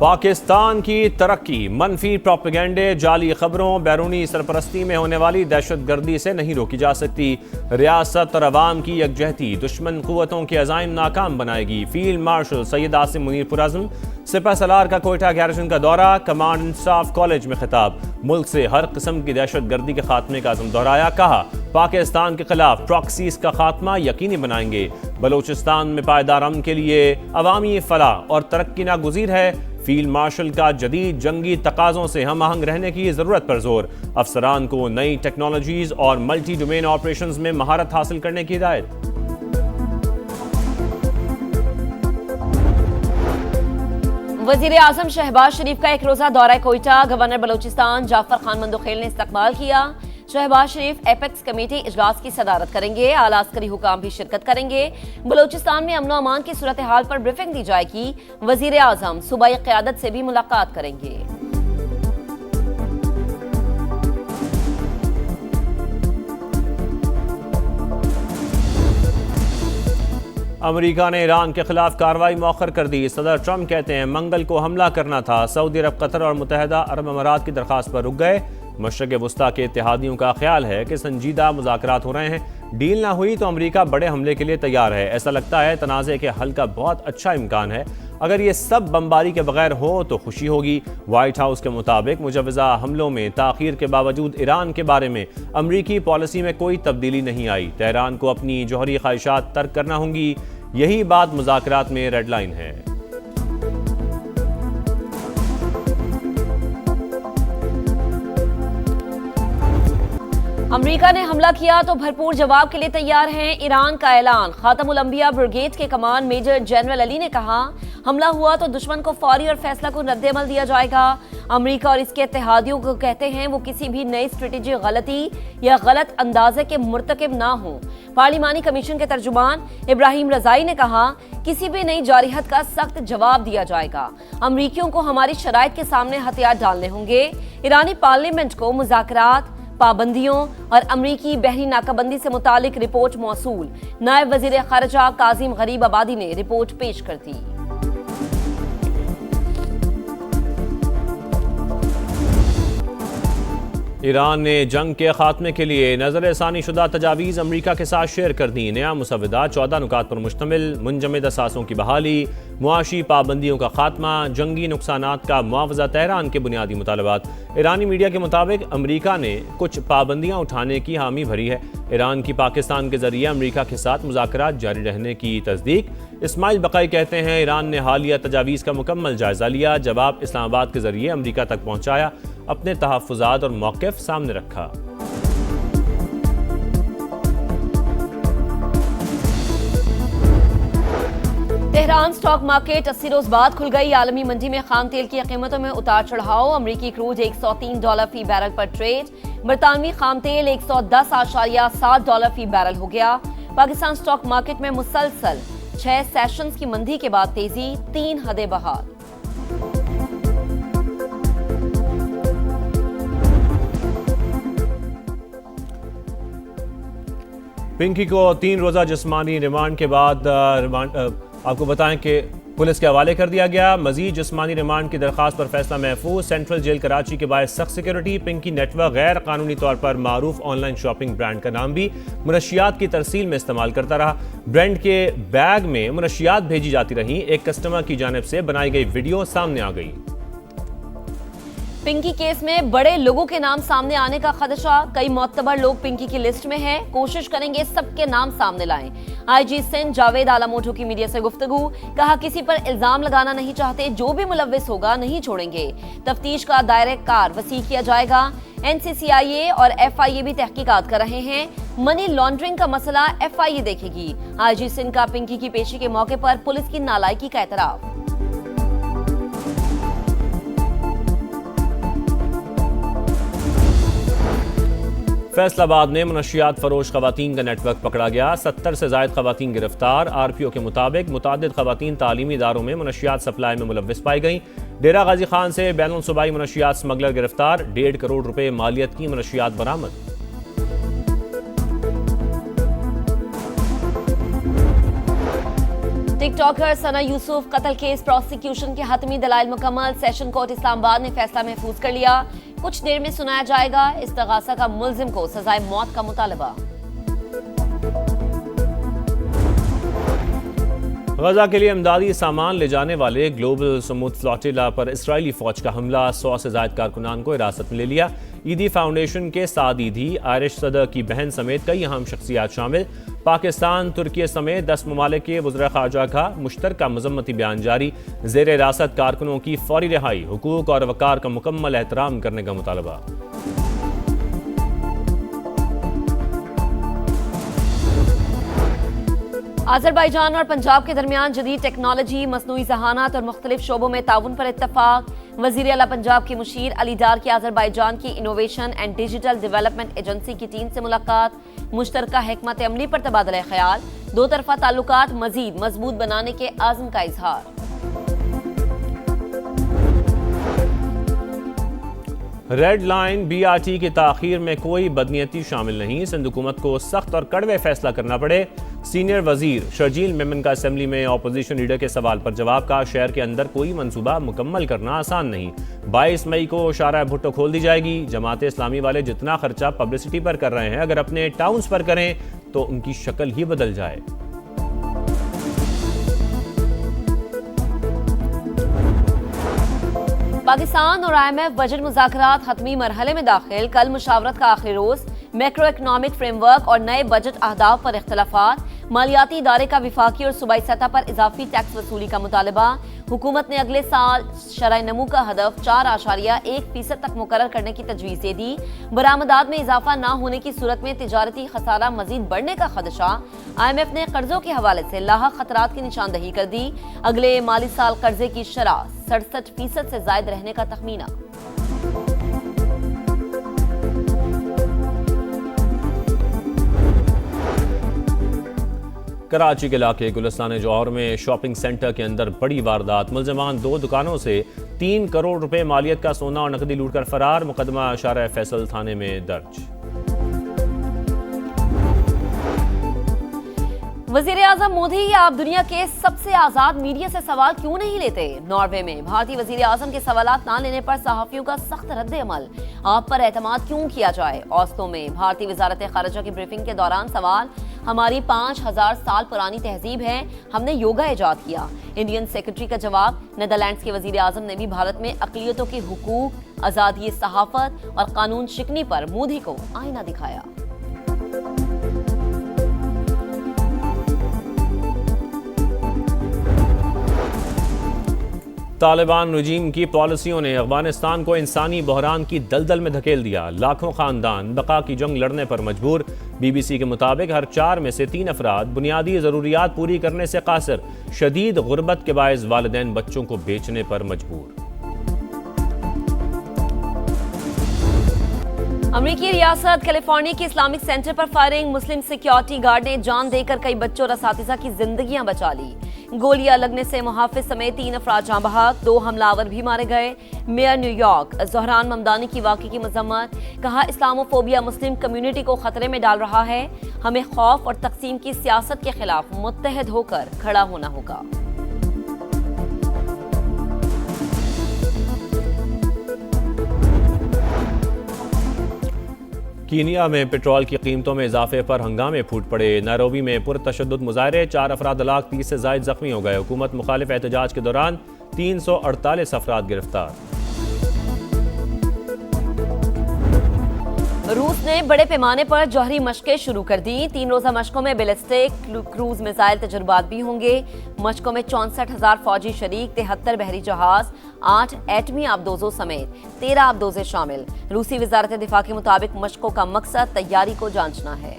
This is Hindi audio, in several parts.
पाकिस्तान की तरक्की मनफी प्रोपेगेंडे, जाली खबरों, बैरूनी सरपरस्ती में होने वाली दहशतगर्दी से नहीं रोकी जा सकती। रियासत और अवाम की यकजहती दुश्मन कुव्वतों के अज़ाइम नाकाम बनाएगी। फील्ड मार्शल सैयद आसिम मुनीर पुरअज़्म। सिपह सलार का कोयटा गैरिसन का दौरा, कमांड एंड स्टाफ कॉलेज में खिताब। मुल्क से हर किस्म की दहशतगर्दी के खात्मे का अज़्म दोहराया। कहा, पाकिस्तान के खिलाफ प्रॉक्सीज का खात्मा यकीनी बनाएंगे। बलोचिस्तान में पायदार अमन के लिए अवामी फलाह और तरक्की नागुज़ीर है। फील्ड मार्शल का जदीद जंगी तकाज़ों से हम आहंग रहने की ज़रूरत पर जोर। अफसरान को नई टेक्नोलॉजीज़ और मल्टी डोमेन ऑपरेशंस में महारत हासिल करने की हिदायत। वज़ीर आज़म शहबाज शरीफ का एक रोज़ा दौरा कोयटा, गवर्नर बलोचिस्तान जाफर खान मंदोखेल ने इस्तकबाल किया। शहबाज शरीफ एपेक्स कमेटी इजलास की सदारत करेंगे। आला अस्करी हुकाम भी शिरकत करेंगे। बलोचिस्तान में अमन अमान की सूरत हाल पर ब्रीफिंग दी जाएगी। वज़ीर आज़म सूबाई क़यादत से भी मुलाकात करेंगे। अमेरिका ने ईरान के खिलाफ कार्रवाई मौखर कर दी। सदर ट्रंप कहते हैं मंगल को हमला करना था। सऊदी अरब, कतर और मुत्तहिदा अरब अमारात की दरख्वास्त पर रुक गए। मशरक़ वस्ता के इत्तेहादियों का ख्याल है कि संजीदा मुज़ाकरात हो रहे हैं। डील ना हुई तो अमेरिका बड़े हमले के लिए तैयार है। ऐसा लगता है तनाज़े के हल का बहुत अच्छा इम्कान है। अगर ये सब बमबारी के बगैर हो तो खुशी होगी। वाइट हाउस के मुताबिक मुजव्वज़ा हमलों में ताख़ीर के बावजूद ईरान के बारे में अमरीकी पॉलिसी में कोई तब्दीली नहीं आई। तेहरान को अपनी जौहरी ख्वाहिशात तर्क करना होंगी। यही बात मुज़ाकरात में रेड लाइन है। अमेरिका ने हमला किया तो भरपूर जवाब के लिए तैयार हैं। ईरान का ऐलान। खातमुल अंबिया ब्रिगेड के कमान मेजर जनरल अली ने कहा, हमला हुआ तो दुश्मन को फौरी और फैसला को रद्द-ए-अमल दिया जाएगा। अमेरिका और इसके इत्तेहादियों को कहते हैं वो किसी भी नई स्ट्रेटेजिक गलती या गलत अंदाजे के मुर्तकिब ना हो। पार्लिमानी कमीशन के तर्जुमान इब्राहिम रजाई ने कहा, किसी भी नई जारिहत का सख्त जवाब दिया जाएगा। अमरीकियों को हमारी शराइत के सामने हथियार डालने होंगे। ईरानी पार्लियामेंट को मुज़ाकरात, पाबंदियों और अमरीकी बहरी नाकाबंदी से मुतालिक रिपोर्ट मौसूल। नायब वजीर खारजा काजिम गरीब आबादी ने रिपोर्ट पेश कर दी। ईरान ने जंग के खात्मे के लिए नज़र-ए-सानी शुदा तजावीज़ अमरीका के साथ शेयर कर दी। नया मुसव्वदा 14 नुकात पर मुश्तमिल। मुंजमद असासों की बहाली, मुआशी पाबंदियों का खात्मा, जंगी नुकसानात का मुआवजा, तेहरान के बुनियादी मुतालबात। ईरानी मीडिया के मुताबिक अमरीका ने कुछ पाबंदियाँ उठाने की हामी भरी है। ईरान की पाकिस्तान के जरिए अमरीका के साथ मुज़ाकरात जारी रहने की तस्दीक। इस्माइल बकाई कहते हैं, ईरान ने हालिया तजावीज़ का मुकम्मल जायजा लिया, जवाब इस्लामाबाद के जरिए अमरीका तक पहुँचाया, अपने तहफ़्फ़ुज़ात और मौक़िफ़ सामने रखा। तेहरान स्टॉक मार्केट 80 रोज बाद खुल गई। आलमी मंडी में खाम तेल की कीमतों में उतार चढ़ाव। अमरीकी क्रूड $103 फी बैरल पर ट्रेड। बरतानवी खाम तेल $110.7 फी बैरल हो गया। पाकिस्तान स्टॉक मार्केट में मुसलसल 6 सेशंस की मंदी के बाद तेजी, 3 हदें बहाल। पिंकी को 3 रोज़ा जिस्मानी रिमांड के बाद आपको बताएं कि पुलिस के हवाले कर दिया गया। मजीद जिस्मानी रिमांड की दरख्वास्त पर फैसला महफूज। सेंट्रल जेल कराची के बाहर सख्त सिक्योरिटी। पिंकी नेटवर्क गैर कानूनी तौर पर मारूफ ऑनलाइन शॉपिंग ब्रांड का नाम भी मुनशियात की तरसील में इस्तेमाल करता रहा। ब्रांड के बैग में मुनशियात भेजी जाती रही। एक कस्टमर की जानिब से बनाई गई वीडियो सामने आ गई। पिंकी केस में बड़े लोगों के नाम सामने आने का खदशा। कई मोतबर लोग पिंकी की लिस्ट में हैं। कोशिश करेंगे सबके नाम सामने लाएं। आईजी सिंध जावेद आलामोटो की मीडिया से गुफ्तगू। कहा, किसी पर इल्जाम लगाना नहीं चाहते, जो भी मुलव्विस होगा नहीं छोड़ेंगे। तफ्तीश का दायरे कार वसी किया जाएगा। NCCIA और FIA भी तहकीकात कर रहे हैं। मनी लॉन्ड्रिंग का मसला FIA देखेगी। आईजी सिंध का पिंकी की पेशी के मौके पर पुलिस की नालायकी का एतराफ। फैसलाबाद में मुनशियात फरोश खवातीन का नेटवर्क पकड़ा गया। 70 से ज्यादा खवातीन गिरफ्तार। RPO के मुताबिक मुतादिद खवातीन तालीमी इदारों में मुनशियात सप्लाई में मुलव्विस पाई गई। डेरा गाजी खान से बैनुल सूबाई मुनशियात स्मगलर गिरफ्तार। 1.5 करोड़ रुपए मालियत की मुनशियात बरामद। टिकटॉकर सना यूसुफ कत्ल केस प्रोसिक्यूशन के हतमी दलाइल मुकम्मल। सेशन कोर्ट इस्लामाबाद ने फैसला महफूज कर लिया। कुछ देर में सुनाया जाएगा इस्तगासा का मुल्जिम को सजाए मौत का मुतालबा। गजा के लिए इमदादी सामान ले जाने वाले ग्लोबल समूद फ्लोटिला पर इजरायली फौज का हमला। 100 से ज्यादा कारकुनान को हिरासत में ले लिया। ईदी फाउंडेशन के सादीदी आयरिश सदर की बहन समेत कई अहम शख्सियात शामिल। पाकिस्तान तुर्की समेत 10 ममालिक के वज़ीर ख़ारजा का मुश्तरका मज़म्मती बयान जारी। ज़ेर हिरासत कारकुनों की फौरी रिहाई, हुकूक और वक़ार का मुकम्मल एहतराम करने का मुतालबा। अज़रबैजान और पंजाब के दरमियान जदीद टेक्नोलॉजी, मसनूई ज़हानात और मुख्तलिफ शोबों में ताउन पर इत्तफाक। वज़ीर आला पंजाब के मुशीर अली डार की अज़रबैजान की innovation and digital development agency की टीम से मुलाकात। मुश्तरका हिकमत अमली पर तबादला ख्याल। दो तरफा ताल्लुकात मज़ीद मजबूत बनाने के आज़म का इजहार। रेड लाइन BRT की ताखीर में कोई बदनीयती शामिल नहीं। सिंध हुकूमत को सख्त और कड़वे फैसला करना पड़े। सीनियर वजीर शर्जील मेमन का असेंबली में ऑपोजिशन लीडर के सवाल पर जवाब का। शहर के अंदर कोई मंसूबा मुकम्मल करना आसान नहीं। 22 मई को शारा भुट्टो खोल दी जाएगी। जमात इस्लामी वाले जितना खर्चा पब्लिसिटी पर कर रहे हैं, अगर अपने टाउन्स पर करें तो उनकी शक्ल ही बदल जाए। पाकिस्तान और IMF बजट मुज़ाकरात हतमी मरहले में दाखिल। कल मुशावरत का आखिरी रोज। मैक्रो इकनॉमिक फ्रेमवर्क और नए बजट अहदाफ पर इख्तलाफात। मालियाती इदारे का विफाकी और सूबाई सतह पर इजाफी टैक्स वसूली का मुतालबा। हुकूमत ने अगले साल शरह नमू का हदफ 4.1% तक मुकर्रर करने की तजवीज़ दे दी। बरामदात में इजाफा न होने की सूरत में तिजारती खसारा मजीद बढ़ने का खदशा। IMF ने कर्जों के हवाले से लाहक खतरात की निशानदही कर दी। अगले माली साल कर्जे की शरह 67% से जायद रहने का तखमीना। कराची के इलाके गुलिस्तान जौहर में शॉपिंग सेंटर के अंदर बड़ी वारदात। मुल्जिमान 2 दुकानों से 3 करोड़ रुपए मालियत का सोना और नकदी लूटकर फरार। मुकदमा शारा फैसल थाने में दर्ज। वजीर आजम मोदी, आप दुनिया के सबसे आजाद मीडिया से सवाल क्यों नहीं लेते? नॉर्वे में भारतीय वजीर आजम के सवालात ना लेने पर सहाफियों का सख्त रद्द अमल। आप पर एतमाद क्यों किया जाए? ओस्लो में भारतीय वजारत खारजा की ब्रीफिंग के दौरान सवाल। हमारी 5000 साल पुरानी तहजीब है, हमने योगा इजाद किया। इंडियन सेक्रेटरी का जवाब। नेदरलैंड्स के वजीर आजम ने भी भारत में अक़लियतों के हुकूक, आज़ादी सहाफत और कानून शिकनी पर मोदी को आईना दिखाया। तालिबान रजीम की पॉलिसियों ने अफगानिस्तान को इंसानी बहरान की दलदल में धकेल दिया। लाखों खानदान बका की जंग लड़ने पर मजबूर। BBC के मुताबिक हर 4 में से 3 अफराद बुनियादी ज़रूरियात पूरी करने से कासिर। शदीद गुर्बत के बायस वालिदैन बच्चों को बेचने पर मजबूर। अमेरिकी रियासत कैलिफोर्निया के इस्लामिक सेंटर पर फायरिंग। मुस्लिम सिक्योरिटी गार्ड ने जान देकर कई बच्चों और असातिज़ा की जिंदगियां बचा ली। गोलियां लगने से मुहाफिज समेत 3 अफराद जाँ बहक, 2 हमलावर भी मारे गए। मेयर न्यूयॉर्क ज़हरान ममदानी की वाक़े की मजम्मत। कहा, इस्लामोफोबिया मुस्लिम कम्युनिटी को खतरे में डाल रहा है। हमें खौफ और तकसीम की सियासत के खिलाफ मुत्तहद होकर खड़ा होना होगा। कीनिया में पेट्रोल की कीमतों में इजाफे पर हंगामे फूट पड़े। नैरोबी में पुरतशद्दुद मुजाहरे, 4 अफराद हलाक, 30 से ज़ायद जख्मी हो गए। हुकूमत मुखालिफ एहतजाज के दौरान 348 अफराद गिरफ्तार। रूस ने बड़े पैमाने पर जौहरी मशकें शुरू कर दी। 3 रोज़ा मशकों में बैलिस्टिक क्रूज मिसाइल तजुर्बात भी होंगे। मशकों में 64,000 फौजी शरीक, 73 बहरी जहाज, 8 एटमी आबदोजों समेत 13 आबदोजे शामिल। रूसी वजारत दिफा के मुताबिक मशकों का मकसद तैयारी को जांचना है।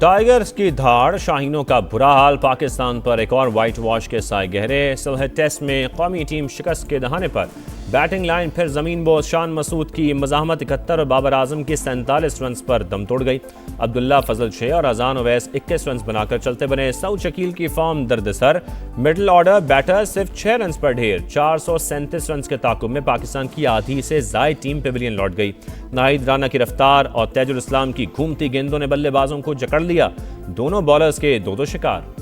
टाइगर्स की धाड़, शाहीनों का बुरा हाल। पाकिस्तान पर एक और वाइट वॉश के साए गहरे। सलह टेस्ट में कौमी टीम शिकस्त के दहाने पर बैटिंग लाइन फिर जमीन बोझ। शान मसूद की मज़ाहमत 71 और बाबर आजम की 47 रन पर दम तोड़ गई। अब्दुल्ला फजल 6 और अजान ओवैस 21 रन बनाकर चलते बने। सऊद शकील की फॉर्म दर्दसर। मिडिल ऑर्डर बैटर सिर्फ 6 रन पर ढेर। 437 रन के ताकुब में पाकिस्तान की आधी से जायद टीम पेविलियन लौट गई। नाहिद राना की रफ्तार और तेजुल इस्लाम की घूमती गेंदों ने बल्लेबाजों को जकड़ लिया। दोनों बॉलर्स के दो शिकार।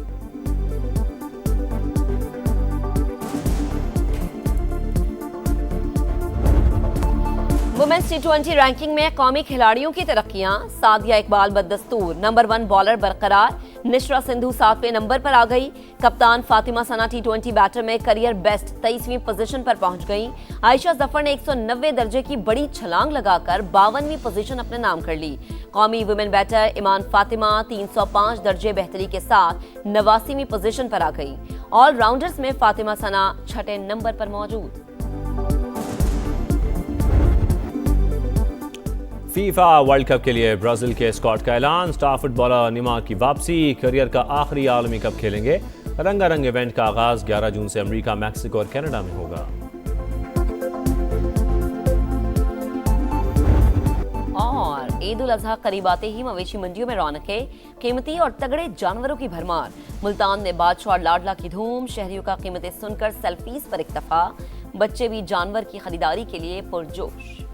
वुमेन्स टी20 रैंकिंग में कौमी खिलाड़ियों की तरक्कियां। सादिया इकबाल बदस्तूर नंबर 1 बॉलर बरकरार। निश्रा सिंधु 7वें नंबर पर आ गई। कप्तान फातिमा सना टी20 बैटर में करियर बेस्ट 23वीं पोजीशन पर पहुंच गई। आयशा जफर ने 190 दर्जे की बड़ी छलांग लगाकर 52वीं पोजीशन अपने नाम कर ली। कौमी वुमेन बैटर ईमान फातिमा 305 दर्जे बेहतरी के साथ 89वीं पोजीशन पर आ गई। ऑलराउंडर्स में फातिमा सना 6ठे नंबर पर मौजूद। फीफा वर्ल्ड कप के लिए ब्राजील के स्क्वाड का ऐलान। स्टार फुटबॉलर निमा की वापसी। करियर का आखिरी आलमी कप खेलेंगे। रंगारंग इवेंट का आगाज 11 जून से अमेरिका, मैक्सिको और कनाडा में होगा। और ईद उल अजहा करीब आते ही मवेशी मंडियों में रौनकें। कीमती और तगड़े जानवरों की भरमार। मुल्तान में बादशाह और लाडला की धूम। शहरियों का कीमतें सुनकर सेल्फीज पर इक्तफा। बच्चे भी जानवर की खरीदारी के लिए पुरजोश।